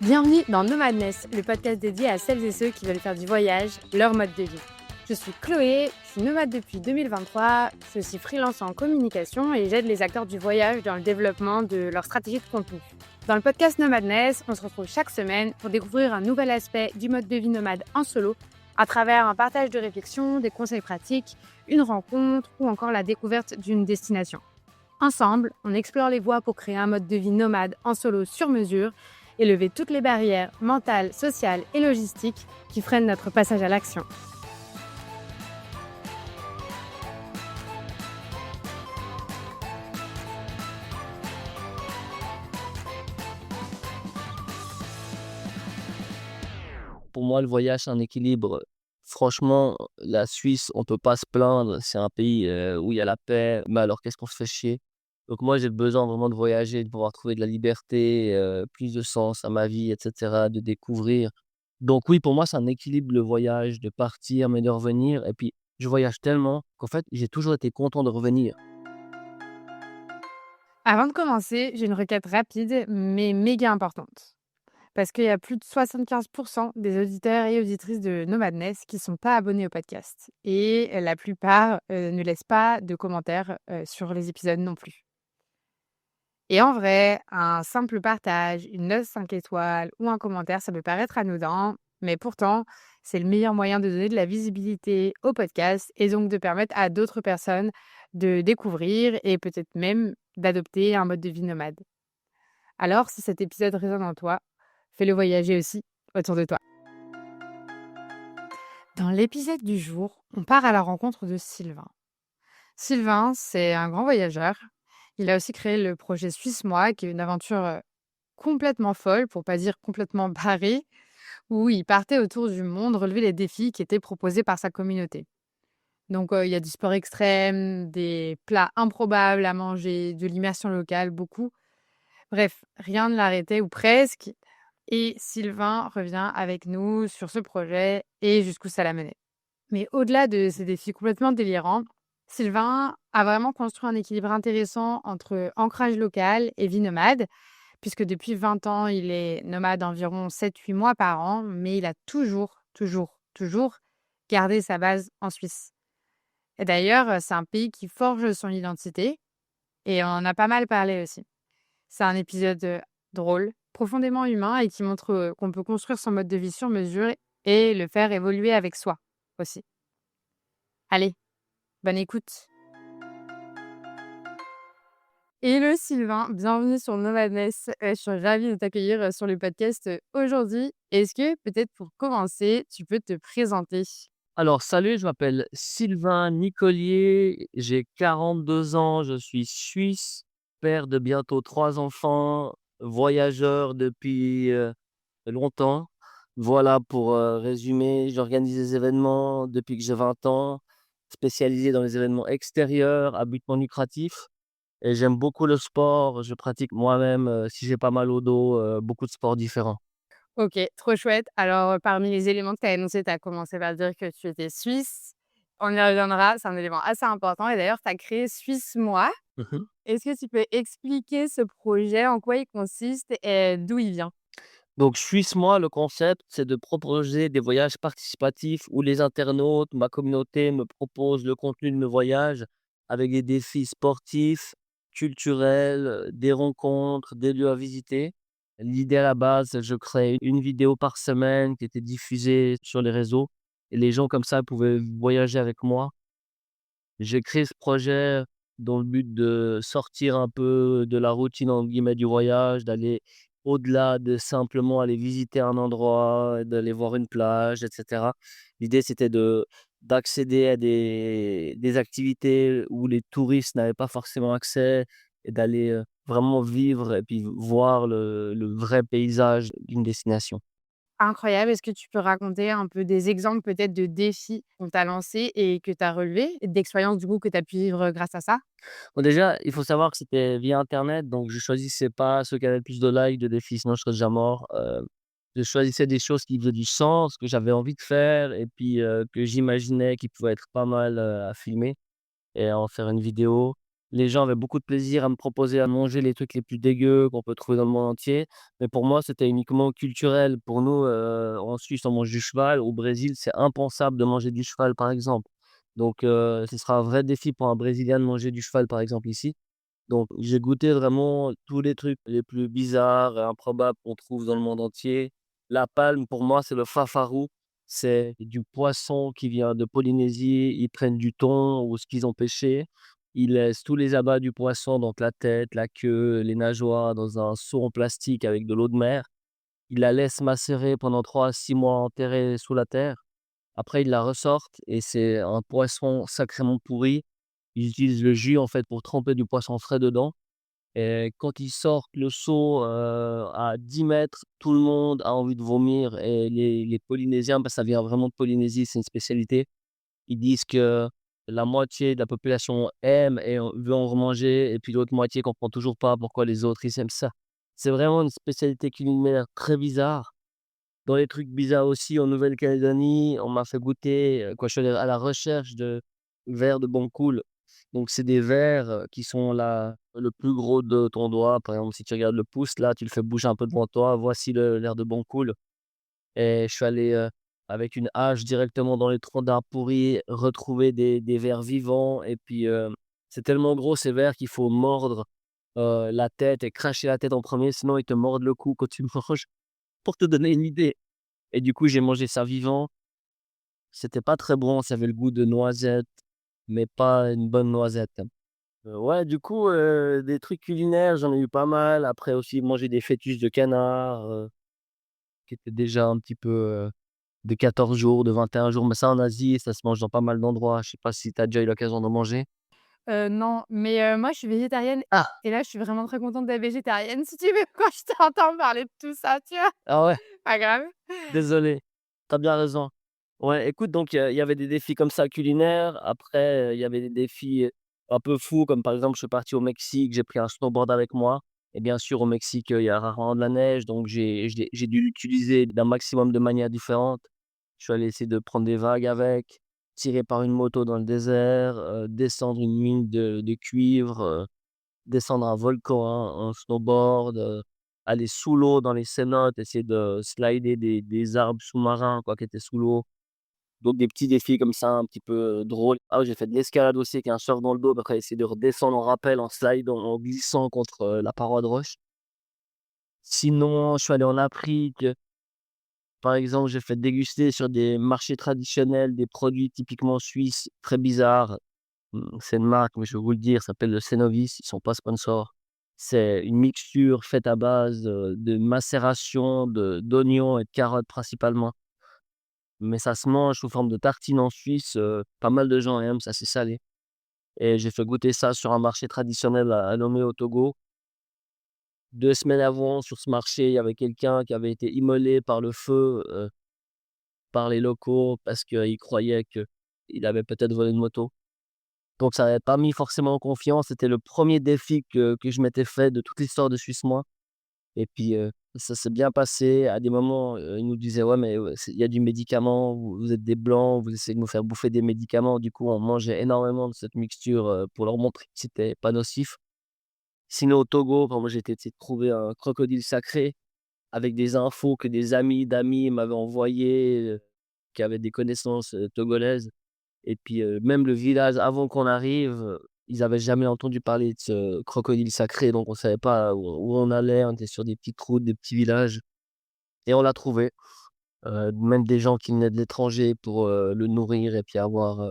Bienvenue dans Nomadness, le podcast dédié à celles et ceux qui veulent faire du voyage leur mode de vie. Je suis Chloé, je suis nomade depuis 2023, je suis aussi freelance en communication et j'aide les acteurs du voyage dans le développement de leur stratégie de contenu. Dans le podcast Nomadness, on se retrouve chaque semaine pour découvrir un nouvel aspect du mode de vie nomade en solo à travers un partage de réflexions, des conseils pratiques, une rencontre ou encore la découverte d'une destination. Ensemble, on explore les voies pour créer un mode de vie nomade en solo sur mesure et lever toutes les barrières mentales, sociales et logistiques qui freinent notre passage à l'action. Pour moi, le voyage, c'est un équilibre. Franchement, la Suisse, on peut pas se plaindre. C'est un pays où il y a la paix. Mais alors, qu'est-ce qu'on se fait chier? Donc moi, j'ai besoin vraiment de voyager, de pouvoir trouver de la liberté, plus de sens à ma vie, et cetera, de découvrir. Donc oui, pour moi, c'est un équilibre, le voyage, de partir, mais de revenir. Et puis, je voyage tellement qu'en fait, j'ai toujours été content de revenir. Avant de commencer, j'ai une requête rapide mais méga importante. Parce qu'il y a plus de 75% des auditeurs et auditrices de Nomadness qui ne sont pas abonnés au podcast. Et la plupart ne laissent pas de commentaires sur les épisodes non plus. Et en vrai, un simple partage, une note 5 étoiles ou un commentaire, ça peut paraître anodin, mais pourtant, c'est le meilleur moyen de donner de la visibilité au podcast et donc de permettre à d'autres personnes de découvrir et peut-être même d'adopter un mode de vie nomade. Alors, si cet épisode résonne en toi, fais-le voyager aussi autour de toi. Dans l'épisode du jour, on part à la rencontre de Sylvain. Sylvain, c'est un grand voyageur. Il a aussi créé le projet Suisse Moi, qui est une aventure complètement folle, pour pas dire complètement barrée, où il partait autour du monde relever les défis qui étaient proposés par sa communauté. Donc, il y a du sport extrême, des plats improbables à manger, de l'immersion locale, beaucoup. Bref, rien ne l'arrêtait ou presque. Et Sylvain revient avec nous sur ce projet et jusqu'où ça l'a mené. Mais au-delà de ces défis complètement délirants, Sylvain a vraiment construit un équilibre intéressant entre ancrage local et vie nomade, puisque depuis 20 ans, il est nomade environ 7-8 mois par an, mais il a toujours gardé sa base en Suisse. Et d'ailleurs, c'est un pays qui forge son identité, et on en a pas mal parlé aussi. C'est un épisode drôle, profondément humain et qui montre qu'on peut construire son mode de vie sur mesure et le faire évoluer avec soi aussi. Allez, bonne écoute. Hello Sylvain, bienvenue sur Nomadness. Je suis ravie de t'accueillir sur le podcast aujourd'hui. Est-ce que peut-être pour commencer, tu peux te présenter? Alors, salut, je m'appelle Sylvain Nicolier, j'ai 42 ans, je suis suisse, père de bientôt 3 enfants, voyageur depuis longtemps. Voilà pour résumer, j'organise des événements depuis que j'ai 20 ans, spécialisé dans les événements extérieurs à but non lucratif. Et j'aime beaucoup le sport, je pratique moi-même, si j'ai pas mal au dos, beaucoup de sports différents. Ok, trop chouette. Alors, parmi les éléments que tu as énoncés, tu as commencé par dire que tu étais suisse. On y reviendra, c'est un élément assez important. Et d'ailleurs, tu as créé Suisse Moi. Est-ce que tu peux expliquer ce projet, en quoi il consiste et d'où il vient? Donc Suisse-moi, le concept, c'est de proposer des voyages participatifs où les internautes, ma communauté me propose le contenu de mes voyages avec des défis sportifs, culturels, des rencontres, des lieux à visiter. L'idée à la base, je crée une vidéo par semaine qui était diffusée sur les réseaux et les gens comme ça pouvaient voyager avec moi. J'ai créé ce projet dans le but de sortir un peu de la routine entre guillemets du voyage, d'aller au-delà de simplement aller visiter un endroit, d'aller voir une plage et cetera. L'idée c'était d'accéder à des activités où les touristes n'avaient pas forcément accès et d'aller, vraiment vivre et puis voir le vrai paysage d'une destination. Incroyable. Est-ce que tu peux raconter un peu des exemples peut-être de défis qu'on t'a lancés et que tu as relevés, et d'expériences du coup que tu as pu vivre grâce à ça? Bon déjà, il faut savoir que c'était via internet, donc je choisissais pas ceux qui avaient le plus de likes, de défis, sinon je serais déjà mort. Je choisissais des choses qui faisaient du sens, que j'avais envie de faire et puis, que j'imaginais qui pouvaient être pas mal, à filmer et à en faire une vidéo. Les gens avaient beaucoup de plaisir à me proposer à manger les trucs les plus dégueux qu'on peut trouver dans le monde entier. Mais pour moi, c'était uniquement culturel. Pour nous, en Suisse, on mange du cheval. Au Brésil, c'est impensable de manger du cheval, par exemple. Donc, ce sera un vrai défi pour un Brésilien de manger du cheval, par exemple, ici. Donc, j'ai goûté vraiment tous les trucs les plus bizarres et improbables qu'on trouve dans le monde entier. La palme, pour moi, c'est le fafarou. C'est du poisson qui vient de Polynésie. Ils prennent du thon ou ce qu'ils ont pêché. Ils laissent tous les abats du poisson, donc la tête, la queue, les nageoires, dans un seau en plastique avec de l'eau de mer. Ils la laissent macérer pendant 3 à 6 mois enterrée sous la terre. Après, ils la ressortent et c'est un poisson sacrément pourri. Ils utilisent le jus, en fait, pour tremper du poisson frais dedans et quand ils sortent le seau, à 10 mètres, tout le monde a envie de vomir et les Polynésiens, bah, ça vient vraiment de Polynésie, c'est une spécialité. Ils disent que la moitié de la population aime et veut en remanger et puis l'autre moitié comprend toujours pas pourquoi les autres, ils aiment ça. C'est vraiment une spécialité culinaire très bizarre. Dans les trucs bizarres aussi, en Nouvelle-Calédonie, on m'a fait goûter, quand je suis allé à la recherche de vers de Bancoul. Donc c'est des vers, qui sont le plus gros de ton doigt. Par exemple, si tu regardes le pouce, là, tu le fais bouger un peu devant toi, voici le l'air de Bancoul et je suis allé, avec une hache directement dans les troncs d'arbres pourris, retrouver des vers vivants et puis, c'est tellement gros ces vers qu'il faut mordre, la tête et cracher la tête en premier, sinon ils te mordent le cou quand tu manges, pour te donner une idée. Et du coup, j'ai mangé ça vivant. C'était pas très bon, ça avait le goût de noisette, mais pas une bonne noisette. Ouais, du coup, des trucs culinaires, j'en ai eu pas mal. Après aussi, manger des fœtus de canard, qui étaient déjà un petit peu, de 14 jours, de 21 jours. Mais ça, en Asie, ça se mange dans pas mal d'endroits. Je sais pas si tu as déjà eu l'occasion d'en manger? Non, mais moi, je suis végétarienne Ah! et là, je suis vraiment très contente d'être végétarienne, si tu veux, quand je t'entends parler de tout ça, tu vois? Ah ouais? Pas grave. Désolé, tu as bien raison. Ouais, écoute, donc il y avait des défis comme ça culinaires. Après, il y avait des défis, un peu fous comme par exemple, je suis parti au Mexique, j'ai pris un snowboard avec moi et bien sûr au Mexique, il y a rarement de la neige donc j'ai dû l'utiliser d'un maximum de manières différentes. Je suis allé essayer de prendre des vagues avec, tirer par une moto dans le désert, descendre une mine de cuivre, descendre un volcan en snowboard, aller sous l'eau dans les cénotes, essayer de slider des arbres sous-marins quoi qui étaient sous l'eau. Donc des petits défis comme ça un petit peu, drôles. Ah oui, j'ai fait de l'escalade aussi avec un surf dans le dos, après essayer de redescendre en rappel, en slidant, en glissant contre, la paroi de roche. Sinon, je suis allé en Afrique, par exemple, j'ai fait déguster sur des marchés traditionnels des produits typiquement suisses très bizarres. C'est une marque, mais je vais vous le dire, ça s'appelle le Cenovis, ils sont pas sponsors. C'est une mixture faite à base, de macération d'oignons et de carottes principalement. Mais ça se mange sous forme de tartine en Suisse, pas mal de gens aiment, c'est assez salé et j'ai fait goûter ça sur un marché traditionnel à Lomé au Togo. 2 semaines avant, sur ce marché, il y avait quelqu'un qui avait été immolé par le feu, par les locaux parce qu'ils croyaient qu'il avait peut-être volé une moto. Donc ça n'avait pas mis forcément en confiance. C'était le premier défi que je m'étais fait de toute l'histoire de Suisse Moi et puis, ça s'est bien passé. À des moments, ils nous disaient: «Ouais, mais, c'est il y a du médicament, vous êtes des blancs, vous essayez de nous faire bouffer des médicaments». Du coup, on mangeait énormément de cette mixture, pour leur montrer que c'était pas nocif. Sinon au Togo, moi j'ai essayé de trouver un crocodile sacré avec des infos que des amis d'amis m'avaient envoyées, qui avaient des connaissances, togolaises. Et puis, même le village avant qu'on arrive, ils avaient jamais entendu parler de ce crocodile sacré, donc on savait pas où on allait. On était sur des petites routes, des petits villages et on l'a trouvé. Même des gens qui venaient de l'étranger pour, le nourrir et puis avoir,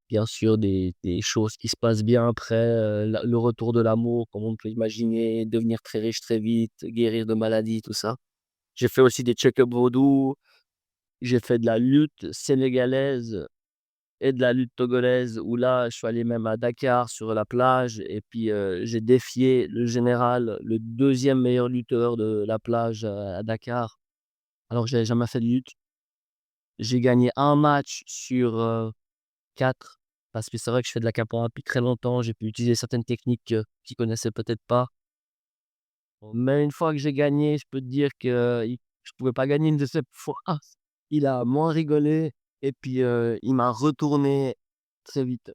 bien sûr des choses qui se passent bien après, le retour de l'amour comme on peut imaginer, devenir très riche très vite, guérir de maladies, tout ça. J'ai fait aussi des check-up vaudou, j'ai fait de la lutte sénégalaise et de la lutte togolaise où là, je suis allé même à Dakar sur la plage et puis, j'ai défié le général, le deuxième meilleur lutteur de la plage, à Dakar, alors que j'avais jamais fait de lutte. J'ai gagné un match sur, 4 parce que c'est vrai que je fais de la capoeira depuis très longtemps, j'ai pu utiliser certaines techniques, qu'ils connaissaient peut-être pas. Mais une fois que j'ai gagné, je peux te dire qu'il je pouvais pas gagner une deuxième fois. Il a moins rigolé et puis, il m'a retourné très vite.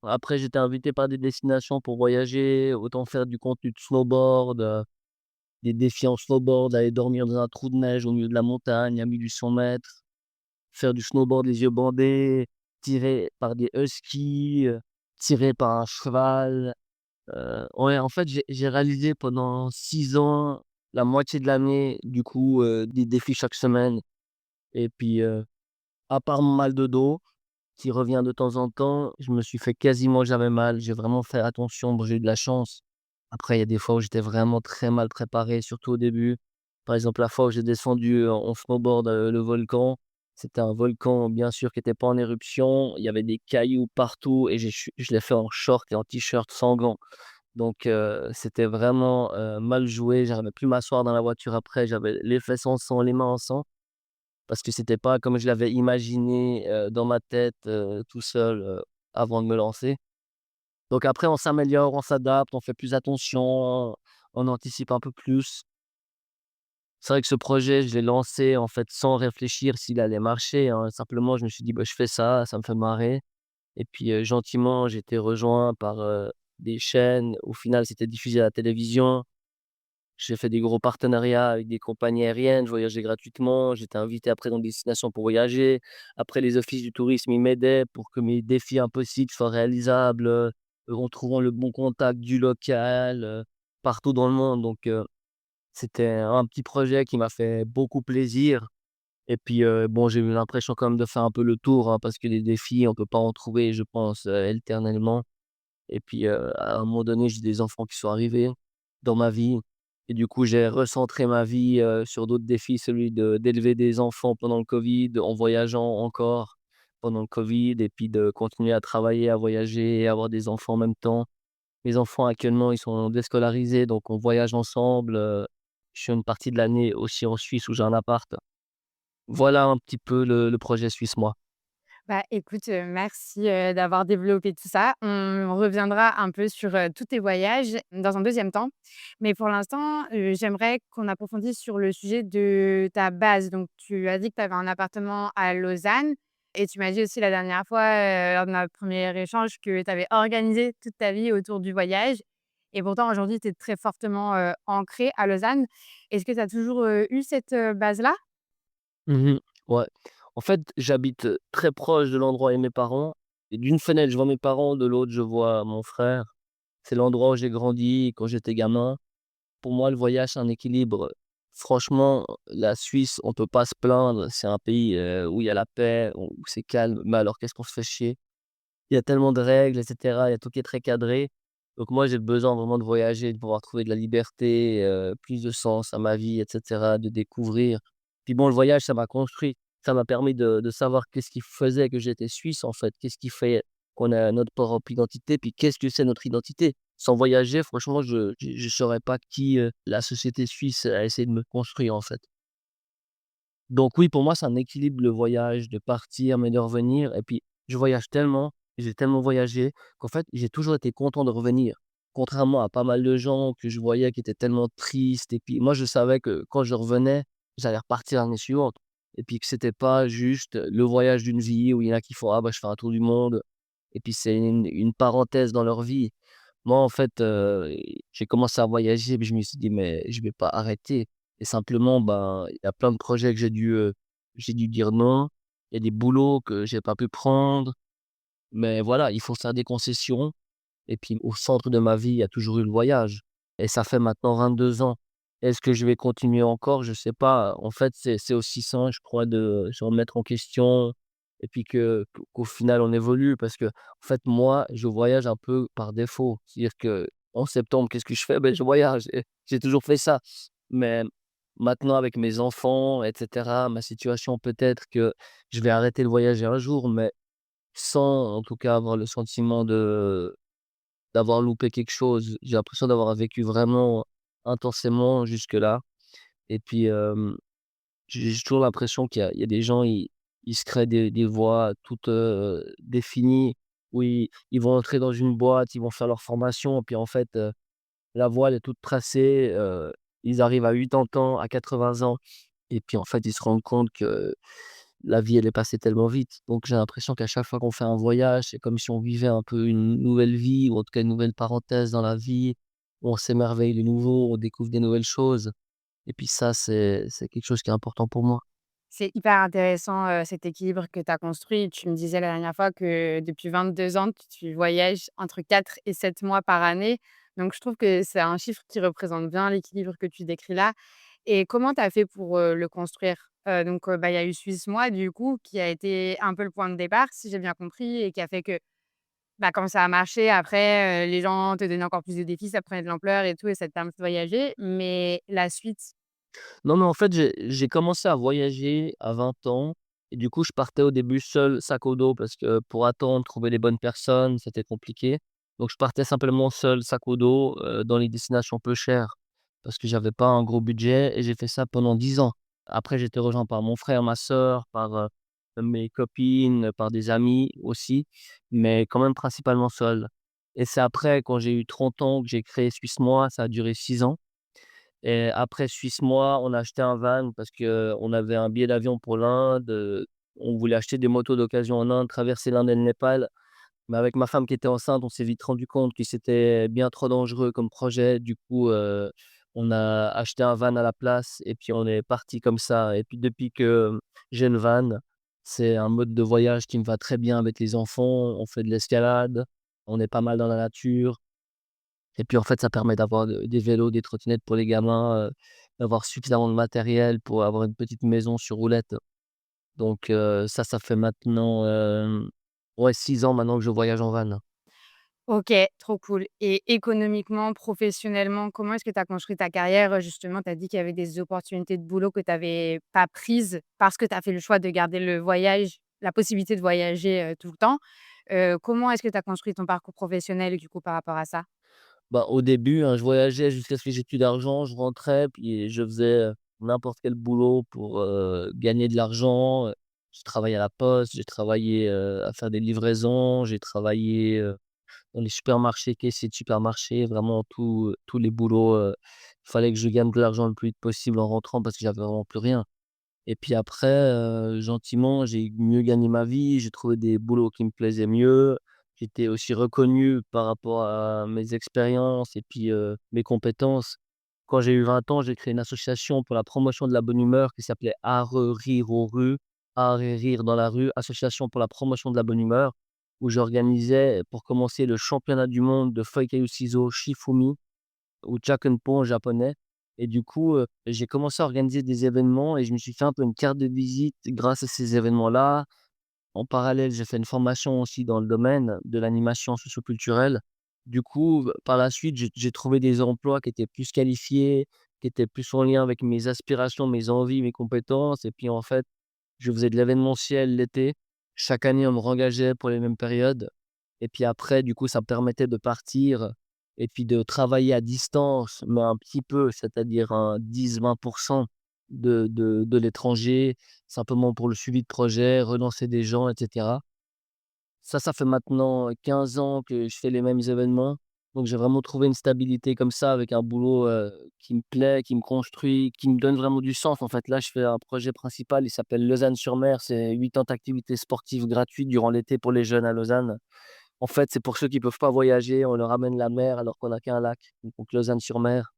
Après, j'étais invité par des destinations pour voyager, autant faire du contenu de snowboard, des défis en snowboard, aller dormir dans un trou de neige au milieu de la montagne à 1 800 m, faire du snowboard les yeux bandés, tiré par des huskies, tiré par un cheval. Ouais, en fait, j'ai réalisé pendant 6 ans, la moitié de l'année, du coup, des défis chaque semaine et puis, à part mon mal de dos qui revient de temps en temps, je me suis fait quasiment jamais mal. J'ai vraiment fait attention. Bon, j'ai eu de la chance. Après, il y a des fois où j'étais vraiment très mal préparé, surtout au début. Par exemple, la fois où j'ai descendu en snowboard, le volcan, c'était un volcan, bien sûr, qui était pas en éruption. Il y avait des cailloux partout et je l'ai fait en short et en t-shirt sans gants. Donc, c'était vraiment, mal joué. J'arrivais plus à m'asseoir dans la voiture après. J'avais les fesses en sang, les mains en sang. Parce que c'était pas comme je l'avais imaginé, dans ma tête, tout seul, avant de me lancer. Donc après on s'améliore, on s'adapte, on fait plus attention, on anticipe un peu plus. C'est vrai que ce projet, je l'ai lancé, en fait, sans réfléchir s'il allait marcher, hein. Simplement, je me suis dit: «Bah, je fais ça me fait marrer» et puis, gentiment, j'ai été rejoint par, des chaînes. Au final, c'était diffusé à la télévision. J'ai fait des gros partenariats avec des compagnies aériennes, je voyageais gratuitement, j'étais invité après dans des destinations pour voyager. Après les offices du tourisme, ils m'aidaient pour que mes défis impossibles soient réalisables, en trouvant le bon contact du local, partout dans le monde. Donc, c'était un petit projet qui m'a fait beaucoup plaisir et puis, bon, j'ai eu l'impression quand même de faire un peu le tour, hein, parce que les défis, on peut pas en trouver, je pense, éternellement. Et puis, à un moment donné, j'ai des enfants qui sont arrivés dans ma vie et du coup, j'ai recentré ma vie, sur d'autres défis, celui d'élever des enfants pendant le covid, en voyageant encore pendant le covid et puis de continuer à travailler, à voyager et avoir des enfants en même temps. Mes enfants actuellement, ils sont déscolarisés, donc on voyage ensemble, je suis une partie de l'année aussi en Suisse où j'ai un appart. Voilà un petit peu le projet Suisse Moi. Bah, écoute, merci, d'avoir développé tout ça. On reviendra un peu sur, tous tes voyages dans un deuxième temps. Mais pour l'instant, j'aimerais qu'on approfondisse sur le sujet de ta base. Donc tu as dit que tu avais un appartement à Lausanne et tu m'as dit aussi la dernière fois, lors de notre premier échange que tu avais organisé toute ta vie autour du voyage et pourtant aujourd'hui tu es très fortement, ancrée à Lausanne. Est-ce que tu as toujours, eu cette, base-là? Mmh. Ouais. En fait, j'habite, très proche de l'endroit où est mes parents et d'une fenêtre, je vois mes parents, de l'autre, je vois mon frère. C'est l'endroit où j'ai grandi quand j'étais gamin. Pour moi, le voyage, c'est un équilibre. Franchement, la Suisse, on peut pas se plaindre. C'est un pays, où il y a la paix, où c'est calme, mais alors qu'est-ce qu'on se fait chier. Il y a tellement de règles et cetera, il y a tout qui est très cadré. Donc moi, j'ai besoin vraiment de voyager, de pouvoir trouver de la liberté, plus de sens à ma vie et cetera, de découvrir. Puis bon, le voyage, ça m'a construit. Ça m'a permis de savoir qu'est-ce qui faisait que j'étais suisse, en fait. Qu'est-ce qui fait qu'on a notre propre identité, puis qu'est-ce que c'est notre identité? Sans voyager, franchement, je saurais pas qui, la société suisse a essayé de me construire, en fait. Donc oui, pour moi, c'est un équilibre, le voyage, de partir, mais de revenir et puis je voyage tellement, j'ai tellement voyagé qu'en fait, j'ai toujours été content de revenir. Contrairement à pas mal de gens que je voyais qui étaient tellement tristes et puis moi, je savais que quand je revenais, j'allais repartir l'année suivante et puis que c'était pas juste le voyage d'une vie où il y en a qui font: «Ah bah, je fais un tour du monde» et puis c'est une parenthèse dans leur vie. Moi, en fait, j'ai commencé à voyager, puis je me suis dit: «Mais je vais pas arrêter» et simplement, ben, il y a plein de projets que j'ai dû dire non. Il y a des boulots que j'ai pas pu prendre, mais voilà, il faut faire des concessions et puis au centre de ma vie, il y a toujours eu le voyage et ça fait maintenant 22 ans. Est-ce que je vais continuer encore? Je sais pas. En fait, c'est aussi sain, je crois, de se remettre en question et puis qu'au final, on évolue parce que en fait, moi, je voyage un peu par défaut. C'est-à-dire qu'en septembre, qu'est-ce que je fais? Ben je voyage et j'ai toujours fait ça. Mais maintenant, avec mes enfants et cetera, ma situation, peut-être que je vais arrêter de voyager un jour, mais sans, en tout cas, avoir le sentiment d'avoir loupé quelque chose. J'ai l'impression d'avoir vécu vraiment intensément jusque-là et puis, j'ai toujours l'impression qu'il y a des gens, ils se créent des voies toutes, définies où ils vont entrer dans une boîte, ils vont faire leur formation et puis en fait, la voie elle est toute tracée, ils arrivent à 80 ans, à 80 ans et puis, en fait, ils se rendent compte que la vie, elle est passée tellement vite. Donc j'ai l'impression qu'à chaque fois qu'on fait un voyage, c'est comme si on vivait un peu une nouvelle vie ou en tout cas une nouvelle parenthèse dans la vie, où on s'émerveille de nouveau, on découvre des nouvelles choses et puis ça, c'est quelque chose qui est important pour moi. C'est hyper intéressant, cet équilibre que tu as construit. Tu me disais la dernière fois que depuis 22 ans, tu voyages entre 4 et 7 mois par année. Donc je trouve que c'est un chiffre qui représente bien l'équilibre que tu décris là. Et comment tu as fait pour, le construire? Il y a eu Suisse Moi du coup qui a été un peu le point de départ, si j'ai bien compris et qui a fait que, quand ça a marché après, les gens te donnaient encore plus de défis, ça prenait de l'ampleur et tout et ça te permet de voyager. Mais la suite. Non, mais en fait, j'ai commencé à voyager à 20 ans et du coup, je partais au début seul, sac au dos parce que pour attendre, trouver les bonnes personnes, c'était compliqué. Donc je partais simplement seul, sac au dos, dans les destinations peu chères parce que j'avais pas un gros budget et j'ai fait ça pendant 10 ans. Après, j'ai été rejoint par mon frère, ma sœur, par, mes copines, par des amis aussi, mais quand même principalement seul et c'est après, quand j'ai eu 30 ans, que j'ai créé Suisse Moi, ça a duré 6 ans. Et après Suisse Moi, on a acheté un van parce qu'on avait un billet d'avion pour l'Inde, on voulait acheter des motos d'occasion en Inde, traverser l'Inde et le Népal. Mais avec ma femme qui était enceinte, on s'est vite rendu compte que c'était bien trop dangereux comme projet. Du coup, on a acheté un van à la place et puis on est parti comme ça. Et puis depuis que j'ai une van, c'est un mode de voyage qui me va très bien avec les enfants. On fait de l'escalade, on est pas mal dans la nature. Et puis, en fait, ça permet d'avoir des vélos, des trottinettes pour les gamins, d'avoir suffisamment de matériel pour avoir une petite maison sur roulettes. Donc, ça fait maintenant, ouais 6 ans maintenant que je voyage en van. OK, trop cool et économiquement, professionnellement, comment est-ce que tu as construit ta carrière? Justement, tu as dit qu'il y avait des opportunités de boulot que tu avais pas prises parce que tu as fait le choix de garder le voyage la possibilité de voyager, tout le temps. Comment est-ce que tu as construit ton parcours professionnel, du coup, par rapport à ça? Bah, au début, hein, je voyageais jusqu'à ce que j'ai plus d'argent, je rentrais, puis je faisais, n'importe quel boulot pour, gagner de l'argent. J'ai travaillé à la poste, j'ai travaillé, à faire des livraisons, j'ai travaillé, dans les supermarchés, caissier de supermarché, vraiment tous les boulots, il fallait que je gagne de l'argent le plus vite possible en rentrant parce que j'avais vraiment plus rien et puis après, gentiment, j'ai mieux gagné ma vie, j'ai trouvé des boulots qui me plaisaient mieux. J'étais aussi reconnu par rapport à mes expériences et puis, mes compétences. Quand j'ai eu 20 ans, j'ai créé une association pour la promotion de la bonne humeur qui s'appelait Are Rire aux rues, Art et rire dans la rue, association pour la promotion de la bonne humeur, où j'organisais pour commencer le championnat du monde de feuilles, cailloux, ciseaux, Shifumi ou Jakenpo en japonais et du coup, j'ai commencé à organiser des événements et je me suis fait un peu une carte de visite grâce à ces événements-là. En parallèle, j'ai fait une formation aussi dans le domaine de l'animation socioculturelle. Du coup, par la suite, j'ai trouvé des emplois qui étaient plus qualifiés, qui étaient plus en lien avec mes aspirations, mes envies, mes compétences et puis, en fait, je faisais de l'événementiel l'été. Chaque année, on me rengageait pour les mêmes périodes et puis après, du coup, ça me permettait de partir et puis de travailler à distance, mais un petit peu, c'est-à-dire un 10-20 de l'étranger, simplement pour le suivi de projet, relancer des gens et cetera. Ça fait maintenant 15 ans que je fais les mêmes événements, donc j'ai vraiment trouvé une stabilité comme ça avec un boulot, qui me plaît, qui me construit, qui me donne vraiment du sens. En fait, là, je fais un projet principal, il s'appelle Lausanne-sur-Mer, c'est 8 ans d'activités sportives gratuites durant l'été pour les jeunes à Lausanne. En fait, c'est pour ceux qui peuvent pas voyager, on leur amène la mer alors qu'on a qu'un lac, donc Lausanne-sur-Mer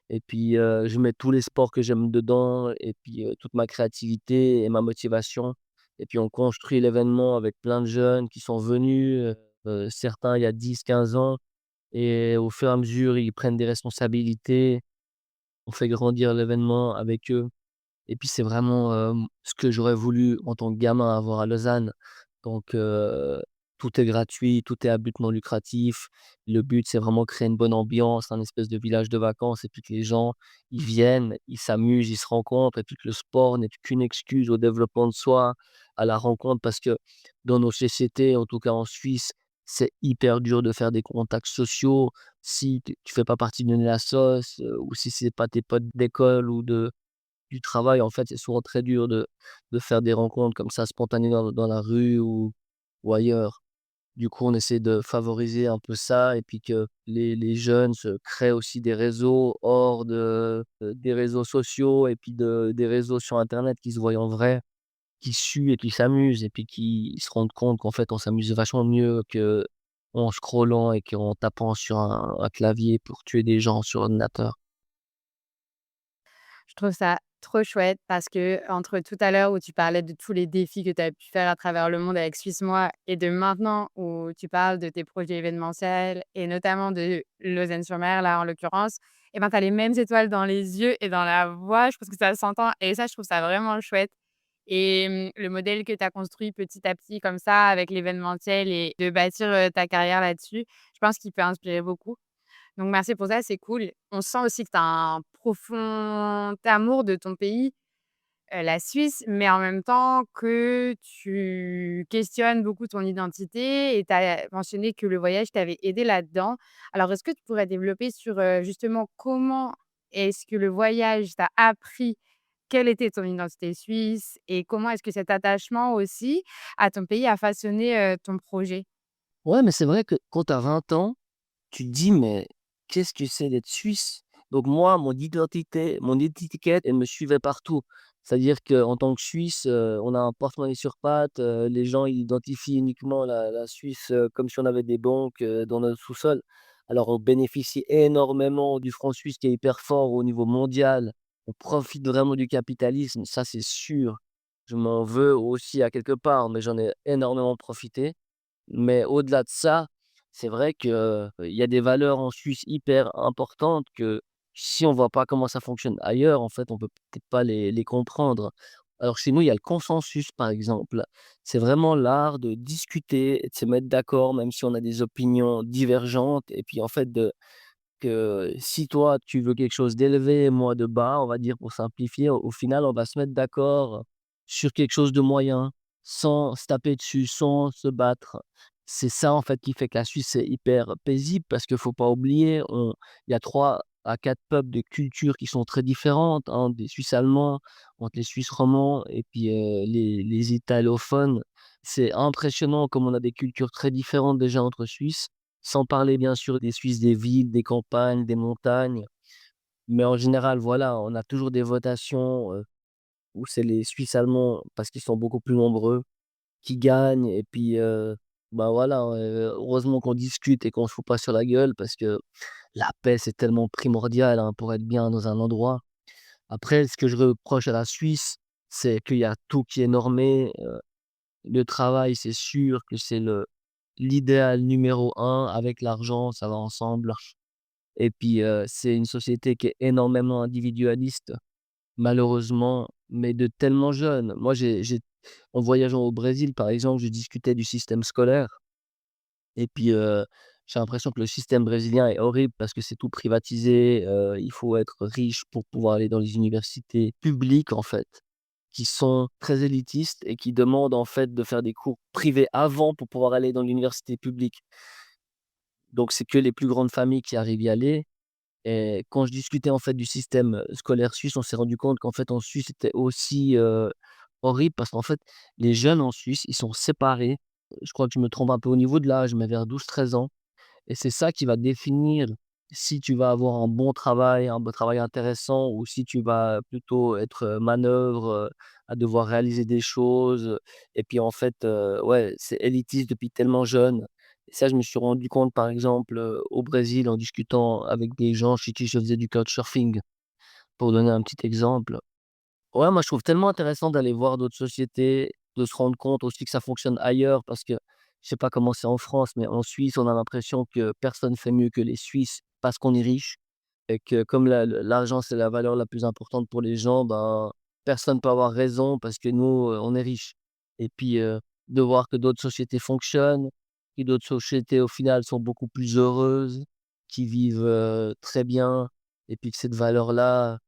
et puis, je mets tous les sports que j'aime dedans et puis, toute ma créativité et ma motivation et puis on construit l'événement avec plein de jeunes qui sont venus, certains il y a 10-15 ans et au fur et à mesure, ils prennent des responsabilités. On fait grandir l'événement avec eux. Et puis c'est vraiment, ce que j'aurais voulu en tant que gamin avoir à Lausanne. Donc tout est gratuit, tout est à but non lucratif. Le but, c'est vraiment créer une bonne ambiance, un espèce de village de vacances et puis que les gens, ils viennent, ils s'amusent, ils se rencontrent et puis que le sport n'est qu'une excuse au développement de soi, à la rencontre. Parce que dans nos sociétés, en tout cas en Suisse, c'est hyper dur de faire des contacts sociaux. Si tu fais pas partie d'une association, ou si c'est pas tes potes d'école ou du travail, en fait, c'est souvent très dur de faire des rencontres comme ça spontanées dans la rue ou ailleurs. Du coup, on essaie de favoriser un peu ça et puis que les jeunes se créent aussi des réseaux hors des réseaux sociaux et puis des réseaux sur internet qui se voient en vrai, qui suent et qui s'amusent et puis qui se rendent compte qu'en fait, on s'amuse vachement mieux qu'en scrollant et qu'en tapant sur un clavier pour tuer des gens sur ordinateur. Je trouve ça trop chouette parce que entre tout à l'heure où tu parlais de tous les défis que tu as pu faire à travers le monde avec Suisse Moi et de maintenant où tu parles de tes projets événementiels et notamment de Lausanne-sur-Mer, là, en l'occurrence, et ben, tu as les mêmes étoiles dans les yeux et dans la voix. Je pense que ça s'entend et ça, je trouve ça vraiment chouette et le modèle que tu as construit petit à petit comme ça avec l'événementiel et de bâtir, ta carrière là-dessus, je pense qu'il peut inspirer beaucoup. Donc merci pour ça, c'est cool. On sent aussi que tu as un profond amour de ton pays, la Suisse, mais en même temps que tu questionnes beaucoup ton identité et tu as mentionné que le voyage t'avait aidé là-dedans. Alors est-ce que tu pourrais développer sur, justement comment est-ce que le voyage t'a appris quelle était ton identité suisse et comment est-ce que cet attachement aussi à ton pays a façonné, ton projet? Ouais, mais c'est vrai que quand tu as 20 ans, tu te dis: «Mais qu'est-ce que c'est d'être suisse?» Donc moi, mon étiquette, elle me suivait partout. C'est-à-dire qu'en tant que Suisse, on a un porte-monnaie sur pattes, les gens ils identifient uniquement la Suisse, comme si on avait des banques, dans notre sous-sol. Alors on bénéficie énormément du franc suisse qui est hyper fort au niveau mondial. On profite vraiment du capitalisme, ça c'est sûr. Je m'en veux aussi à quelque part, mais j'en ai énormément profité. Mais au-delà de ça, c'est vrai que, il y a des valeurs en Suisse hyper importantes que si on voit pas comment ça fonctionne ailleurs, en fait, on peut peut-être pas les comprendre. Alors chez nous, il y a le consensus, par exemple. C'est vraiment l'art de discuter et de se mettre d'accord, même si on a des opinions divergentes et puis, en fait, que si toi, tu veux quelque chose d'élevé, moi de bas, on va dire pour simplifier, au final, on va se mettre d'accord sur quelque chose de moyen, sans se taper dessus, sans se battre. C'est ça, en fait, qui fait que la Suisse est hyper paisible parce qu'il faut pas oublier, il y a 3 à 4 peuples de cultures qui sont très différentes, hein, des Suisses allemands, entre les Suisses romands et puis, les italophones. C'est impressionnant comme on a des cultures très différentes déjà entre Suisses. Sans parler bien sûr des Suisses des villes, des campagnes, des montagnes. Mais en général, voilà, on a toujours des votations, où c'est les Suisses allemands, parce qu'ils sont beaucoup plus nombreux, qui gagnent et puis, bah, voilà, heureusement qu'on discute et qu'on se fout pas sur la gueule parce que la paix, c'est tellement primordial, hein, pour être bien dans un endroit. Après, ce que je reproche à la Suisse, c'est qu'il y a tout qui est normé, le travail, c'est sûr que c'est le l'idéal numéro un avec l'argent, ça va ensemble. Et puis, c'est une société qui est énormément individualiste, malheureusement, mais de tellement jeune. Moi, j'ai en voyageant au Brésil, par exemple, je discutais du système scolaire et puis, j'ai l'impression que le système brésilien est horrible parce que c'est tout privatisé, il faut être riche pour pouvoir aller dans les universités publiques, en fait, qui sont très élitistes et qui demandent, en fait, de faire des cours privés avant pour pouvoir aller dans l'université publique. Donc c'est que les plus grandes familles qui arrivent y aller. Et quand je discutais en fait du système, scolaire suisse, on s'est rendu compte qu'en fait en Suisse, c'était aussi, horrible parce qu'en fait, les jeunes en Suisse, ils sont séparés. Je crois que je me trompe un peu au niveau de l'âge, mais vers 12 13 ans et c'est ça qui va définir si tu vas avoir un bon travail intéressant ou si tu vas plutôt être, manœuvre, à devoir réaliser des choses, et puis en fait, ouais, c'est élitiste depuis tellement jeune et ça, je me suis rendu compte, par exemple, au Brésil en discutant avec des gens chez qui je faisais du couchsurfing, pour donner un petit exemple. Ouais, moi, je trouve tellement intéressant d'aller voir d'autres sociétés, de se rendre compte aussi que ça fonctionne ailleurs parce que je sais pas comment c'est en France, mais en Suisse, on a l'impression que personne fait mieux que les Suisses parce qu'on est riche et que comme l'argent, c'est la valeur la plus importante pour les gens, ben, personne peut avoir raison parce que nous, on est riches et puis, de voir que d'autres sociétés fonctionnent, que d'autres sociétés, au final, sont beaucoup plus heureuses, qui vivent, très bien et puis que cette valeur-là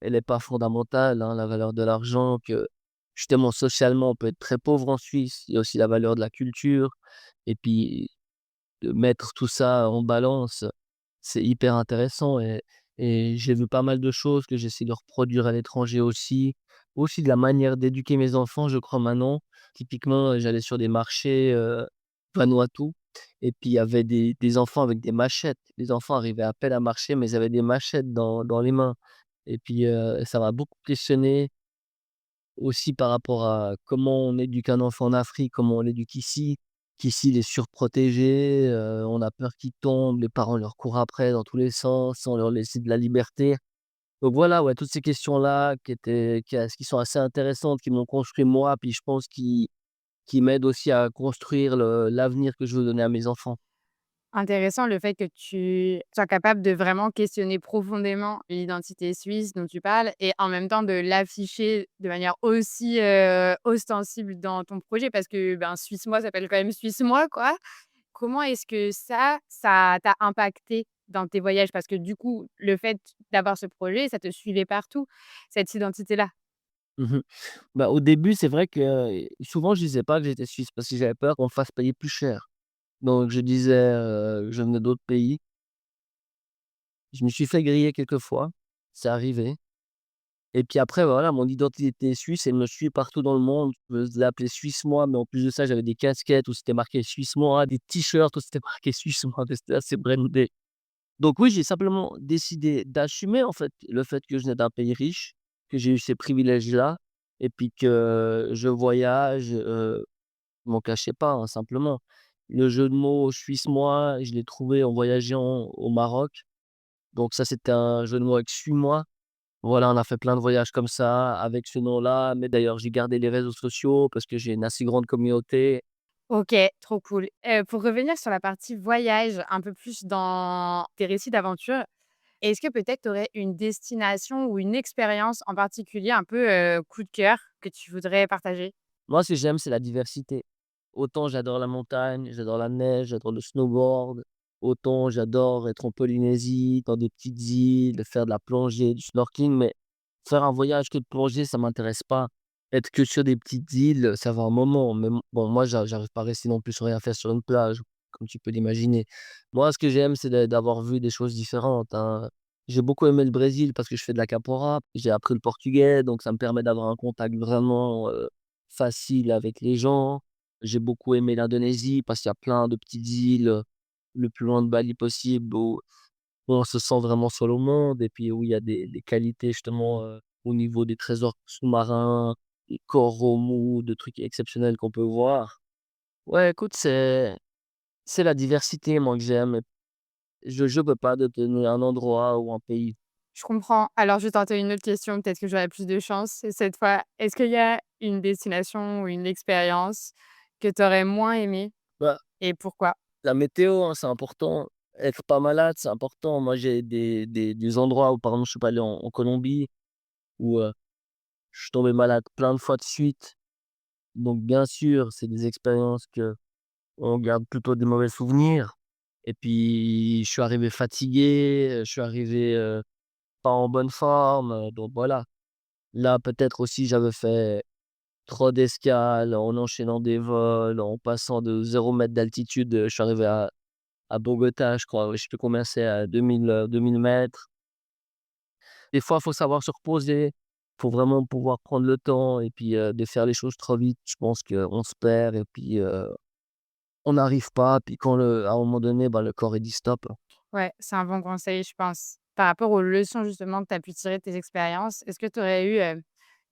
elle est pas fondamentale, hein, la valeur de l'argent, que justement socialement on peut être très pauvre en Suisse. Il y a aussi la valeur de la culture et puis de mettre tout ça en balance, c'est hyper intéressant et j'ai vu pas mal de choses que j'essaie de reproduire à l'étranger aussi. Aussi de la manière d'éduquer mes enfants, je crois maintenant. Typiquement, j'allais sur des marchés, Vanuatu et puis il y avait des enfants avec des machettes. Les enfants arrivaient à peine à marcher, mais ils avaient des machettes dans les mains et puis, ça m'a beaucoup questionné aussi par rapport à comment on éduque un enfant en Afrique, comment on l'éduque ici. Qu'ici il est surprotégé, on a peur qu'il tombe, les parents leur courent après dans tous les sens sans leur laisser de la liberté. Donc voilà, ouais, toutes ces questions-là qui sont assez intéressantes, qui m'ont construit moi, puis je pense qui m'aident aussi à construire l'avenir que je veux donner à mes enfants. Intéressant le fait que tu sois capable de vraiment questionner profondément l'identité suisse dont tu parles et en même temps de l'afficher de manière aussi, ostensible dans ton projet parce que, ben, Suisse Moi s'appelle quand même Suisse Moi, quoi. Comment est-ce que ça t'a impacté dans tes voyages? Parce que du coup, le fait d'avoir ce projet, ça te suivait partout, cette identité-là? Mmh. Bah, au début, c'est vrai que, souvent je disais pas que j'étais suisse parce que j'avais peur qu'on me fasse payer plus cher. Donc je disais, que je venais d'autres pays. Je me suis fait griller quelques fois, c'est arrivé et puis après, voilà, mon identité suisse, elle me suit partout dans le monde. Je l'appelais Suisse Moi, mais en plus de ça, j'avais des casquettes où c'était marqué Suisse Moi, des t-shirts où c'était marqué Suisse Moi, c'était assez brandé. Donc oui, j'ai simplement décidé d'assumer, en fait, le fait que je venais d'un pays riche, que j'ai eu ces privilèges-là et puis que je voyage, je m'en cachais pas, hein, simplement. Le jeu de mots Suisse Moi, je l'ai trouvé en voyageant au Maroc. Donc ça, c'était un jeu de mots avec «suis-moi». Voilà, on a fait plein de voyages comme ça, avec ce nom-là, mais d'ailleurs, j'ai gardé les réseaux sociaux parce que j'ai une assez grande communauté. OK, trop cool. Pour revenir sur la partie voyage, un peu plus dans tes récits d'aventure, est-ce que peut-être tu aurais une destination ou une expérience en particulier un peu, coup de cœur que tu voudrais partager? Moi, ce que j'aime, c'est la diversité. Autant j'adore la montagne, j'adore la neige, j'adore le snowboard, autant j'adore être en Polynésie, dans des petites îles, faire de la plongée, du snorkeling, mais faire un voyage que de plongée, ça m'intéresse pas. Être que sur des petites îles, ça va un moment, mais bon, moi, j'arrive pas à rester non plus sans rien faire sur une plage, comme tu peux l'imaginer. Moi, ce que j'aime, c'est d'avoir vu des choses différentes, hein. J'ai beaucoup aimé le Brésil parce que je fais de la capoeira, j'ai appris le portugais, donc ça me permet d'avoir un contact vraiment, facile avec les gens. J'ai beaucoup aimé l'Indonésie parce qu'il y a plein de petites îles, le plus loin de Bali possible où on se sent vraiment seul au monde et puis où il y a des qualités justement, au niveau des trésors sous-marins, des coraux mous, de trucs exceptionnels qu'on peut voir. Ouais, écoute, c'est la diversité moi que j'aime. Je peux pas te donner un endroit ou un pays. Je comprends. Alors je vais tenter une autre question, peut-être que j'aurai plus de chance cette fois. Est-ce qu'il y a une destination ou une expérience que tu aurais moins aimée Bah, et pourquoi? la météo, hein, c'est important. Être pas malade, c'est important. Moi, j'ai des endroits où par exemple, je suis pas allé en Colombie où, je suis tombé malade plein de fois de suite. Donc bien sûr, c'est des expériences qu'on garde plutôt des mauvais souvenirs et puis je suis arrivé fatigué, je suis arrivé, pas en bonne forme, donc voilà. Là, peut-être aussi, j'avais fait trop d'escales en enchaînant des vols, en passant de 0 m d'altitude, je suis arrivé à Bogota, je crois, ouais, je sais plus combien c'est, à 2000 m. Des fois, il faut savoir se reposer, faut vraiment pouvoir prendre le temps et puis, de faire les choses trop vite, je pense qu'on se perd et puis, on n'arrive pas, puis quand à un moment donné, bah, le corps il dit: «Stop». Ouais, c'est un bon conseil, je pense. Par rapport aux leçons justement que tu as pu tirer de tes expériences, est-ce que tu aurais eu,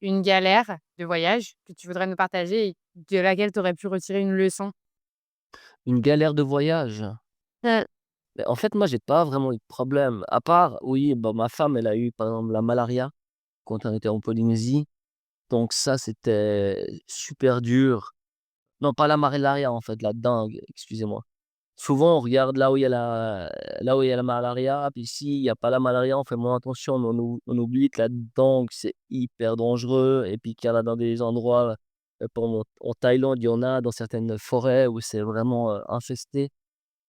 une galère de voyage que tu voudrais nous partager et de laquelle tu aurais pu retirer une leçon? Une galère de voyage? Mais en fait, moi, j'ai pas vraiment eu de problème, à part oui, bah, ma femme, elle a eu, par exemple, la malaria quand on était en Polynésie, donc ça, c'était super dur. Non, pas la malaria, en fait, la dengue, excusez-moi. Souvent, on regarde là où il y a la malaria, puis s'il y a pas la malaria, on fait moins attention, mais on oublie que la dengue, c'est hyper dangereux et puis qu'il y en a dans des endroits, en Thaïlande, il y en a dans certaines forêts où c'est vraiment, infesté.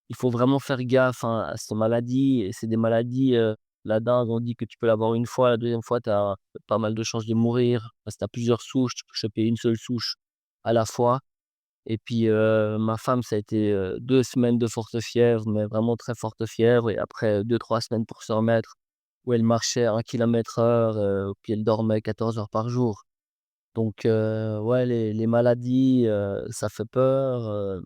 Il faut vraiment faire gaffe, hein, à cette maladie et c'est des maladies, la dengue, on dit que tu peux l'avoir une fois, la deuxième fois, tu as pas mal de chances de mourir parce que tu as plusieurs souches, tu peux choper une seule souche à la fois. Et puis, ma femme, ça a été, 2 semaines de forte fièvre, mais vraiment très forte fièvre et après 2 3 semaines pour se remettre, où elle marchait à 1 km/h, puis elle dormait 14 heures par jour. Donc, ouais, les maladies, ça fait peur,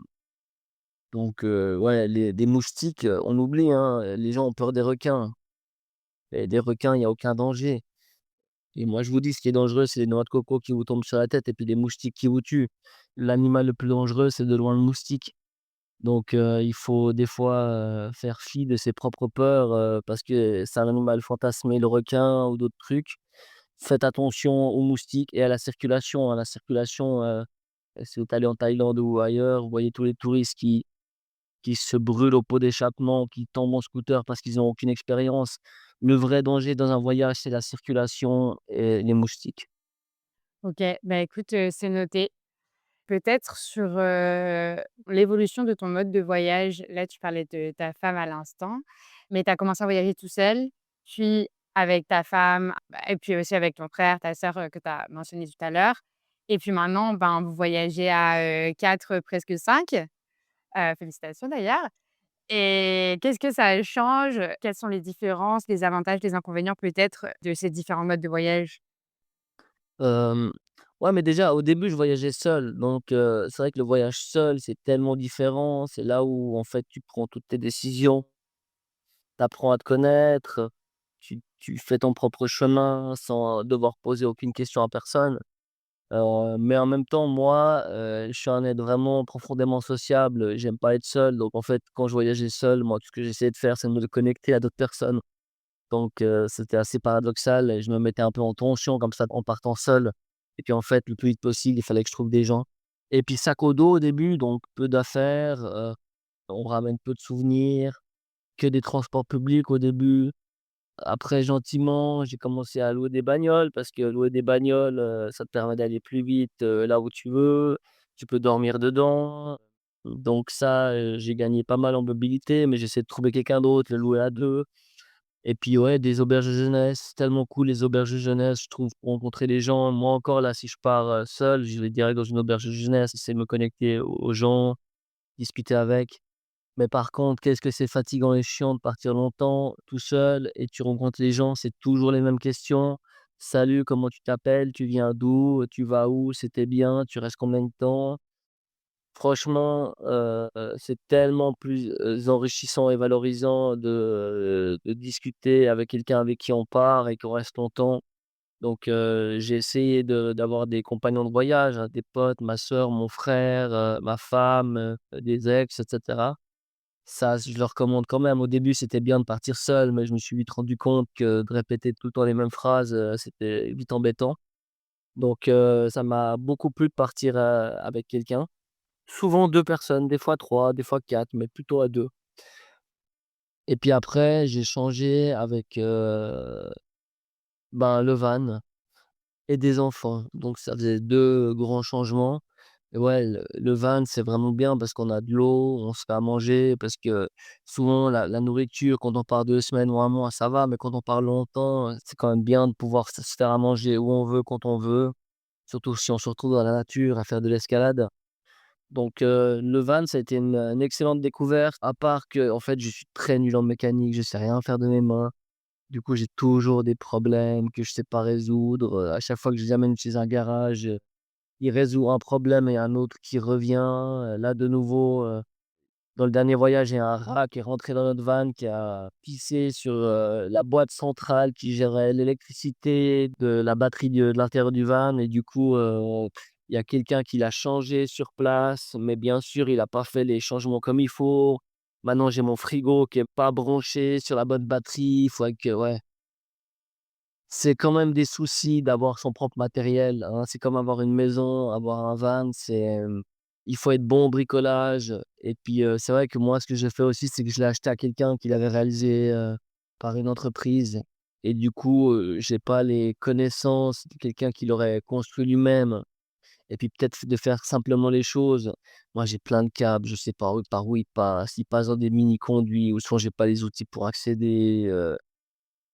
Donc ouais, les des moustiques, on oublie, hein, les gens ont peur des requins et des requins, il y a aucun danger et moi, je vous dis, ce qui est dangereux, c'est les noix de coco qui vous tombent sur la tête et puis les moustiques qui vous tuent. L'animal le plus dangereux, c'est de loin le moustique. Donc il faut des fois, faire fi de ses propres peurs, parce que c'est un animal fantasmé, le requin ou d'autres trucs. Faites attention aux moustiques et à la circulation, hein. La circulation, si vous allez en Thaïlande ou ailleurs, vous voyez tous les touristes qui se brûlent au pot d'échappement, qui tombent en scooter parce qu'ils ont aucune expérience. Le vrai danger dans un voyage, c'est la circulation et les moustiques. OK, bah, écoute, c'est noté. Peut-être sur, l'évolution de ton mode de voyage, là, tu parlais de ta femme à l'instant, mais tu as commencé à voyager tout seul, puis avec ta femme, bah et puis aussi avec ton frère, ta sœur, que tu as mentionné tout à l'heure et puis maintenant, ben, vous voyagez à, 4, presque 5. Félicitations d'ailleurs et qu'est-ce que ça change? Quelles sont les différences, les avantages, les inconvénients peut-être de ces différents modes de voyage? Hem, ouais, mais déjà, au début, je voyageais seul, donc c'est vrai que le voyage seul, c'est tellement différent. C'est là où, en fait, tu prends toutes tes décisions, tu apprends à te connaître, tu fais ton propre chemin sans devoir poser aucune question à personne. Mais en même temps, moi, je suis un être vraiment profondément sociable, j'aime pas être seul, donc en fait, quand je voyageais seul, moi, tout ce que j'essayais de faire, c'est de me connecter à d'autres personnes. Donc c'était assez paradoxal et je me mettais un peu en tension comme ça en partant seul et puis en fait, le plus vite possible, il fallait que je trouve des gens et puis sac au dos au début, donc peu d'affaires, on ramène peu de souvenirs, que des transports publics au début. Après gentiment, j'ai commencé à louer des bagnoles parce que louer des bagnoles, ça te permet d'aller plus vite, là où tu veux. Tu peux dormir dedans. Donc ça, j'ai gagné pas mal en mobilité, mais j'essaie de trouver quelqu'un d'autre, le louer à 2. Et puis ouais, des auberges de jeunesse, tellement cool les auberges de jeunesse, je trouve, pour rencontrer les gens. Moi encore là, si je pars, seul, je vais direct dans une auberge de jeunesse, essayer de me connecter aux gens, discuter avec. Mais par contre, qu'est-ce que c'est fatigant et chiant de partir longtemps tout seul et tu rencontres les gens, c'est toujours les mêmes questions. «Salut, comment tu t'appelles? Tu viens d'où? Tu vas où? C'était bien? Tu restes combien de temps?» Franchement, c'est tellement plus, enrichissant et valorisant de discuter avec quelqu'un avec qui on part et qu'on reste longtemps. Donc j'ai essayé d'avoir des compagnons de voyage, hein, des potes, ma sœur, mon frère, ma femme, des ex et cetera. Ça, je le recommande quand même. Au début, c'était bien de partir seul, mais je me suis vite rendu compte que de répéter tout le temps les mêmes phrases, c'était vite embêtant. Donc ça m'a beaucoup plu de partir, avec quelqu'un. Souvent 2 personnes, des fois 3, des fois 4, mais plutôt à 2. Et puis après, j'ai changé avec, ben, le van et des enfants. Donc ça faisait 2 grands changements. Et ouais, le van, c'est vraiment bien parce qu'on a de l'eau, on se fait à manger, parce que souvent la nourriture, quand on part 2 semaines ou un mois, ça va, mais quand on part longtemps, c'est quand même bien de pouvoir se faire à manger où on veut, quand on veut, surtout si on se retrouve dans la nature à faire de l'escalade. Donc le van, ça a été une excellente découverte, à part que en fait, je suis très nul en mécanique, je sais rien faire de mes mains. Du coup, j'ai toujours des problèmes que je sais pas résoudre, à chaque fois que je les amène chez un garage, il résout un problème et un autre qui revient, là, de nouveau, dans le dernier voyage, il y a un rat qui est rentré dans notre van, qui a pissé sur, la boîte centrale qui gérait l'électricité de la batterie de l'intérieur du van et du coup, il y a quelqu'un qui l'a changé sur place, mais bien sûr, il a pas fait les changements comme il faut. Maintenant, j'ai mon frigo qui est pas branché sur la bonne batterie, il faudrait que ouais. C'est quand même des soucis d'avoir son propre matériel, hein. C'est comme avoir une maison, avoir un van, il faut être bon au bricolage et puis, c'est vrai que moi, ce que j'ai fait aussi, c'est que je l'ai acheté à quelqu'un qui l'avait réalisé, par une entreprise et du coup, j'ai pas les connaissances de quelqu'un qui l'aurait construit lui-même et puis peut-être de faire simplement les choses. Moi, j'ai plein de câbles, je sais pas où par où ils passent dans des mini-conduits ou soit j'ai pas les outils pour accéder,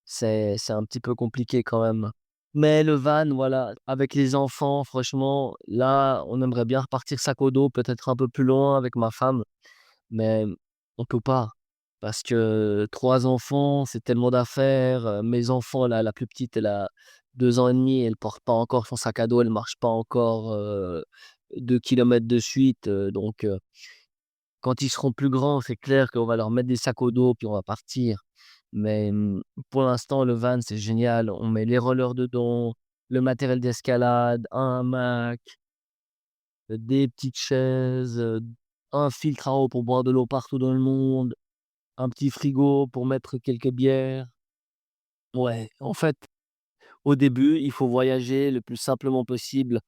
c'est un petit peu compliqué quand même. Mais le van, voilà, avec les enfants, franchement, là, on aimerait bien repartir sac au dos, peut-être un peu plus loin avec ma femme, mais on peut pas. Parce que 3 enfants, c'est tellement d'affaires. Mes enfants, là, la plus petite, elle a 2 ans et demi, elle porte pas encore son sac à dos, elle marche pas encore, 2 kilomètres de suite, donc Quand ils seront plus grands, c'est clair qu'on va leur mettre des sacs au dos, puis on va partir. Mais, pour l'instant, le van, c'est génial. On met les rollers dedans, le matériel d'escalade, un hamac, des petites chaises, un filtre à eau pour boire de l'eau partout dans le monde, un petit frigo pour mettre quelques bières. Ouais, en fait, au début, il faut voyager le plus simplement possible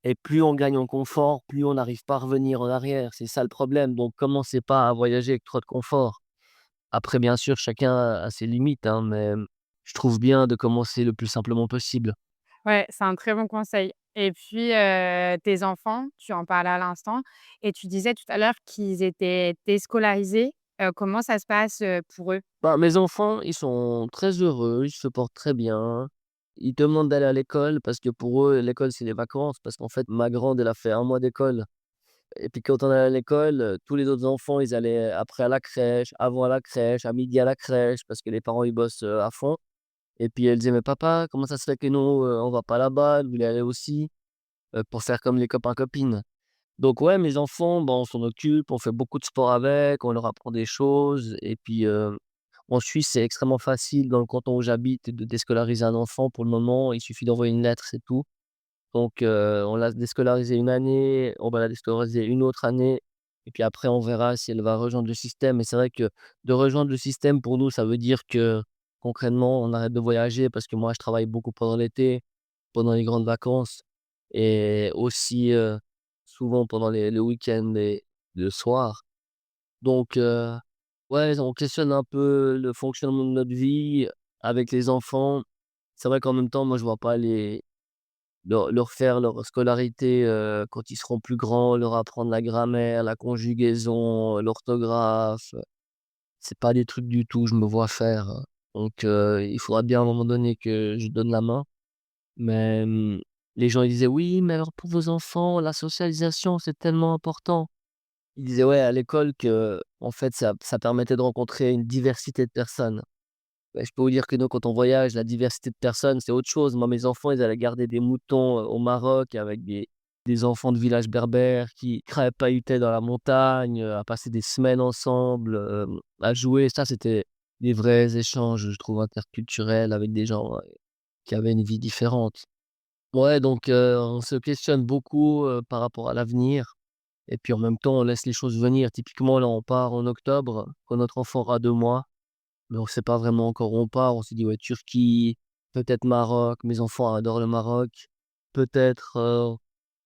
et plus on gagne en confort, plus on n'arrive pas à revenir en arrière. C'est ça le problème, donc commencez pas à voyager avec trop de confort. Après bien sûr, chacun a ses limites, hein, mais je trouve bien de commencer le plus simplement possible. Ouais, c'est un très bon conseil et puis, tes enfants, tu en parlais à l'instant et tu disais tout à l'heure qu'ils étaient déscolarisés. Comment ça se passe, pour eux? Bah, mes enfants, ils sont très heureux, ils se portent très bien. Ils demandent d'aller à l'école parce que pour eux, l'école, c'est les vacances. Parce qu'en fait, ma grande, elle a fait 1 mois d'école et puis quand on allait à l'école, tous les autres enfants, ils allaient après à la crèche, avant à la crèche, à midi à la crèche parce que les parents, ils bossent, à fond et puis elle disait: «Mais papa, comment ça se fait que nous, on va pas là-bas?» Elle voulait aller aussi, pour faire comme les copains copines. Donc ouais, mes enfants, bah, on s'en occupe, on fait beaucoup de sport avec, on leur apprend des choses et puis, en Suisse, c'est extrêmement facile dans le canton où j'habite de déscolariser un enfant pour le moment. Il suffit d'envoyer une lettre, c'est tout. Donc, on l'a déscolarisée 1 année, on va la déscolariser une autre année et puis après on verra si elle va rejoindre le système. Et c'est vrai que de rejoindre le système pour nous, ça veut dire que concrètement, on arrête de voyager parce que moi je travaille beaucoup pendant l'été, pendant les grandes vacances et aussi, souvent pendant les week-ends et le soir. Donc, ouais, on questionne un peu le fonctionnement de notre vie avec les enfants. C'est vrai qu'en même temps, moi, je vois pas leur faire leur scolarité, quand ils seront plus grands, leur apprendre la grammaire, la conjugaison, l'orthographe. C'est pas des trucs du tout que je me vois faire. Donc, il faudra bien à un moment donné que je donne la main. Mais, les gens ils disaient: «Oui, mais alors pour vos enfants, la socialisation, c'est tellement important». Ils disaient, ouais, à l'école que en fait, ça permettait de rencontrer une diversité de personnes. Ouais, je peux vous dire que nous, quand on voyage, la diversité de personnes, c'est autre chose. Moi, mes enfants, ils allaient garder des moutons, au Maroc avec des enfants de villages berbères qui crêpahutaient dans la montagne, à passer des semaines ensemble, à jouer. Ça, c'était des vrais échanges, je trouve, interculturels avec des gens, qui avaient une vie différente. Ouais, donc on se questionne beaucoup, par rapport à l'avenir. Et puis en même temps, on laisse les choses venir. Typiquement, là, on part en octobre, quand notre enfant aura 2 mois, mais on ne sait pas vraiment encore où on part. On s'est dit: «Ouais, Turquie, peut-être Maroc». Mes enfants adorent le Maroc. Peut-être,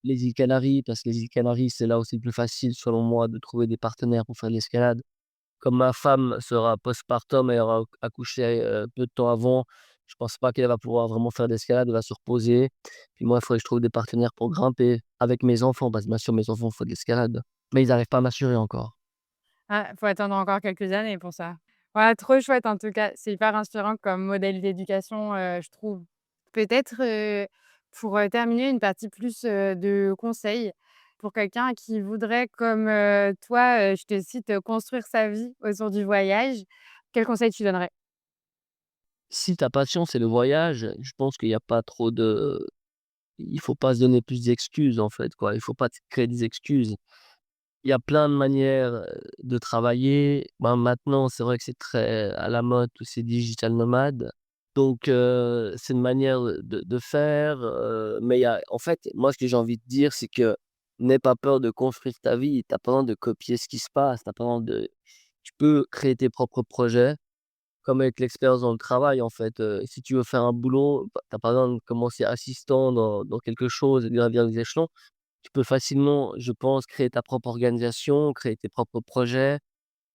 les îles Canaries, parce que les îles Canaries, c'est là où c'est le plus facile, selon moi, de trouver des partenaires pour faire de l'escalade. Comme ma femme sera postpartum, elle aura accouché, peu de temps avant, je pense pas qu'elle va pouvoir vraiment faire d'escalade, elle va se reposer. Puis moi, il faudrait que je trouve des partenaires pour grimper avec mes enfants, parce que bien sûr mes enfants font de l'escalade, mais ils arrivent pas à m'assurer encore. Ah, faut attendre encore quelques années pour ça. Ouais, trop chouette en tout cas. C'est hyper inspirant comme modèle d'éducation, je trouve. Peut-être, pour, terminer, une partie plus, de conseils pour quelqu'un qui voudrait comme, toi, je te cite, «construire sa vie autour du voyage». Quels conseils tu donnerais? Si ta passion, c'est le voyage, je pense qu'il y a pas trop de il faut pas se donner plus d'excuses, en fait, quoi. Il faut pas te créer des excuses. Il y a plein de manières, de travailler. Ben, maintenant, c'est vrai que c'est très à la mode, tous ces digital nomades. Donc, c'est une manière, de faire, mais il y a en fait, moi, ce que j'ai envie de dire, c'est que n'aie pas peur de construire ta vie. Tu as pas besoin de copier ce qui se passe. Tu as pas besoin de Tu peux créer tes propres projets, comme avec l'expérience dans le travail, en fait. Si tu veux faire un boulot, bah, tu as pas besoin de commencer assistant dans quelque chose et de gravir les échelons. Tu peux facilement, je pense, créer ta propre organisation, créer tes propres projets,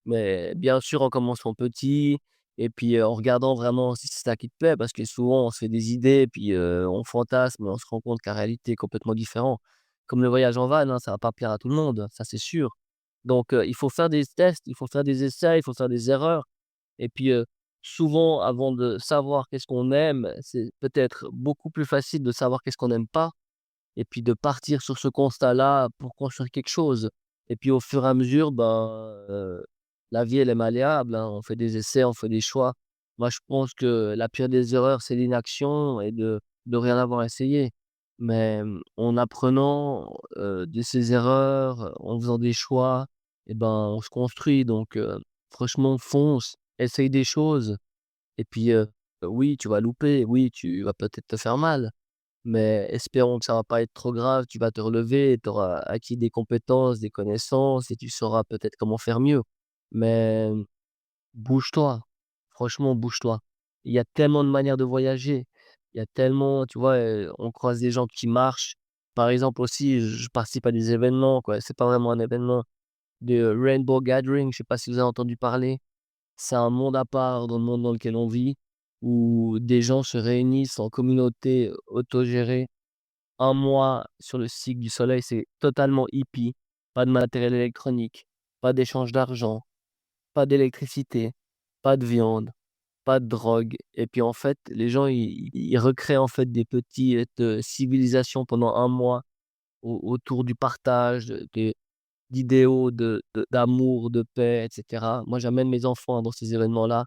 mais bien sûr en commençant petit et puis, en regardant vraiment si c'est ça qui te plaît. Parce que souvent on se fait des idées puis, on fantasme, mais on se rend compte qu'en réalité est complètement différent. Comme le voyage en van, hein, ça va pas plaire à tout le monde, ça c'est sûr. Donc, il faut faire des tests, il faut faire des essais, il faut faire des erreurs et puis, souvent avant de savoir qu'est-ce qu'on aime, c'est peut-être beaucoup plus facile de savoir qu'est-ce qu'on n'aime pas et puis de partir sur ce constat-là pour construire quelque chose. Et puis au fur et à mesure, ben, la vie elle est malléable, hein. On fait des essais, on fait des choix. Moi je pense que la pire des erreurs, c'est l'inaction et de rien avoir essayé. Mais, en apprenant, de ses erreurs, en faisant des choix et ben, on se construit donc franchement fonce, essaye des choses et puis, oui, tu vas louper, oui, tu vas peut-être te faire mal, mais espérons que ça va pas être trop grave. Tu vas te relever, tu auras acquis des compétences, des connaissances et tu sauras peut-être comment faire mieux. Mais bouge-toi, franchement bouge-toi. Il y a tellement de manières de voyager. Il y a tellement, tu vois, on croise des gens qui marchent. Par exemple aussi, je participe à des événements, quoi, c'est pas vraiment un événement, de Rainbow Gathering, je sais pas si vous avez entendu parler? C'est un monde à part dans le monde dans lequel on vit, où des gens se réunissent en communauté autogérée. Un mois sur le cycle du soleil, c'est totalement hippie. Pas de matériel électronique, pas d'échange d'argent, pas d'électricité, pas de viande, pas de drogue et puis, en fait, les gens, ils recréent, en fait, des petites, civilisations pendant un mois autour du partage, d'idéaux d'amour, de paix et cetera. Moi, j'amène mes enfants dans ces événements-là.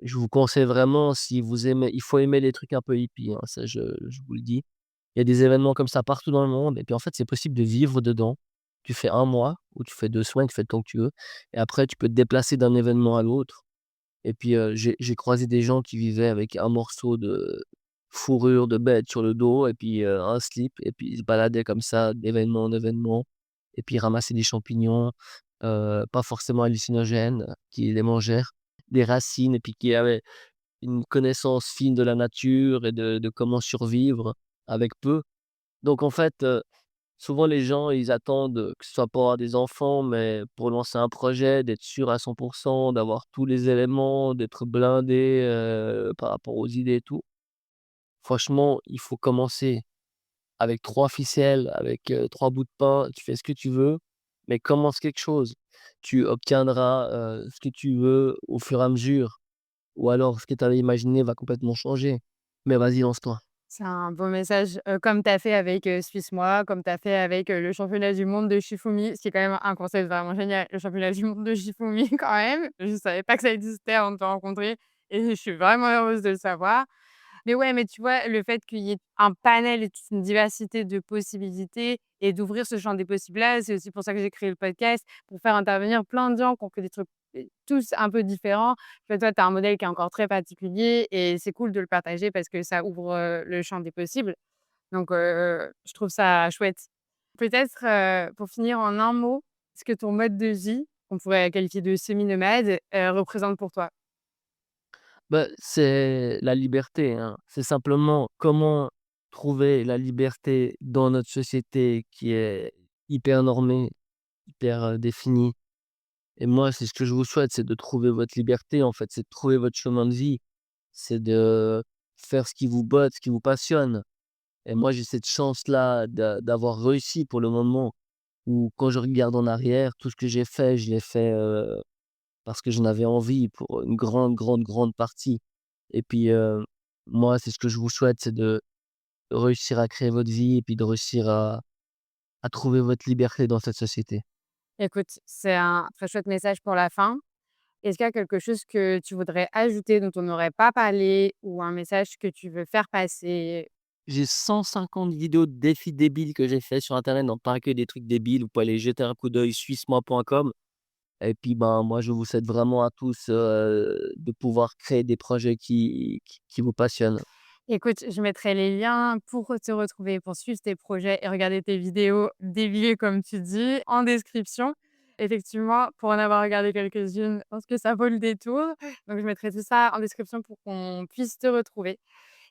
Je vous conseille vraiment si vous aimez il faut aimer les trucs un peu hippies, hein, ça je vous le dis. Il y a des événements comme ça partout dans le monde et puis, en fait, c'est possible de vivre dedans. Tu fais un mois ou tu fais 2 semaines, tu fais le temps que tu veux et après tu peux te déplacer d'un événement à l'autre et puis, j'ai croisé des gens qui vivaient avec un morceau de fourrure de bête sur le dos et puis, un slip et puis ils se baladaient comme ça d'événement en événement et puis ils ramassaient des champignons, pas forcément hallucinogènes, qui les mangèrent, des racines et puis qui avaient une connaissance fine de la nature et de comment survivre avec peu. Donc en fait, souvent les gens, ils attendent, que ce soit pour avoir des enfants, mais pour lancer un projet, d'être sûr à 100 d'avoir tous les éléments, d'être blindé, par rapport aux idées et tout. Franchement, il faut commencer avec 3 ficelles, avec, 3 bouts de pain, tu fais ce que tu veux, mais commence quelque chose. Tu obtiendras, ce que tu veux au fur et à mesure ou alors ce que tu avais imaginé va complètement changer. Mais vas-y, lance-toi. C'est un beau message, comme tu as fait avec, Suisse Moi, comme tu as fait avec, le championnat du monde de Shifumi, ce qui est quand même un concept vraiment génial. Le championnat du monde de Shifumi quand même, je savais pas que ça existait avant de te rencontrer et je suis vraiment heureuse de le savoir. Mais ouais, mais tu vois, le fait qu'il y ait un panel et toute une diversité de possibilités et d'ouvrir ce champ des possibles-là, c'est aussi pour ça que j'ai créé le podcast, pour faire intervenir plein de gens qui ont fait des trucs, tous un peu différents. Tu vois, toi, tu as un modèle qui est encore très particulier et c'est cool de le partager parce que ça ouvre, le champ des possibles. Donc je trouve ça chouette. Peut-être, pour finir en un mot, ce que ton mode de vie, qu'on pourrait qualifier de semi-nomade, représente pour toi? Bah, c'est la liberté, hein. C'est simplement comment trouver la liberté dans notre société qui est hyper normée, hyper, définie et moi, c'est ce que je vous souhaite, c'est de trouver votre liberté, en fait, c'est de trouver votre chemin de vie. C'est de faire ce qui vous botte, ce qui vous passionne et moi, j'ai cette chance-là d'avoir réussi pour le moment où quand je regarde en arrière, tout ce que j'ai fait, je l'ai fait, parce que j'en avais envie pour une grande, grande, grande partie et puis, moi, c'est ce que je vous souhaite, c'est de réussir à créer votre vie et puis de réussir à trouver votre liberté dans cette société. Écoute, c'est un très chouette message pour la fin. Est-ce qu'il y a quelque chose que tu voudrais ajouter dont on n'aurait pas parlé ou un message que tu veux faire passer? J'ai 150 vidéos de défis débiles que j'ai fait sur internet, donc pas que des trucs débiles, vous pouvez aller jeter un coup d'œil suisse-moi.com et puis, ben, moi, je vous souhaite vraiment à tous, de pouvoir créer des projets qui vous passionnent. Écoute, je mettrai les liens pour te retrouver, pour suivre tes projets et regarder tes vidéos débiles comme tu dis, en description. Effectivement, pour en avoir regardé quelques-unes, je pense que ça vaut le détour. Donc je mettrai tout ça en description pour qu'on puisse te retrouver.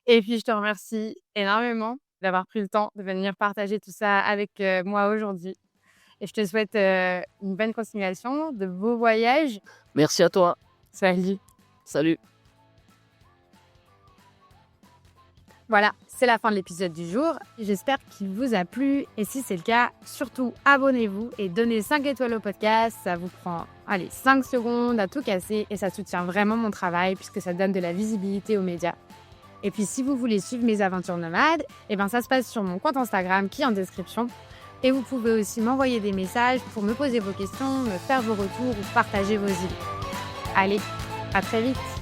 Et puis je te remercie énormément d'avoir pris le temps de venir partager tout ça avec, moi aujourd'hui. Et je te souhaite, une bonne continuation, de beaux voyages. Merci à toi. Salut. Salut. Voilà, c'est la fin de l'épisode du jour. J'espère qu'il vous a plu et si c'est le cas, surtout abonnez-vous et donnez 5 étoiles au podcast. Ça vous prend, allez, 5 secondes à tout casser et ça soutient vraiment mon travail puisque ça donne de la visibilité aux médias. Et puis si vous voulez suivre mes aventures nomades, eh ben ça se passe sur mon compte Instagram qui est en description. Et vous pouvez aussi m'envoyer des messages pour me poser vos questions, me faire vos retours ou partager vos idées. Allez, à très vite!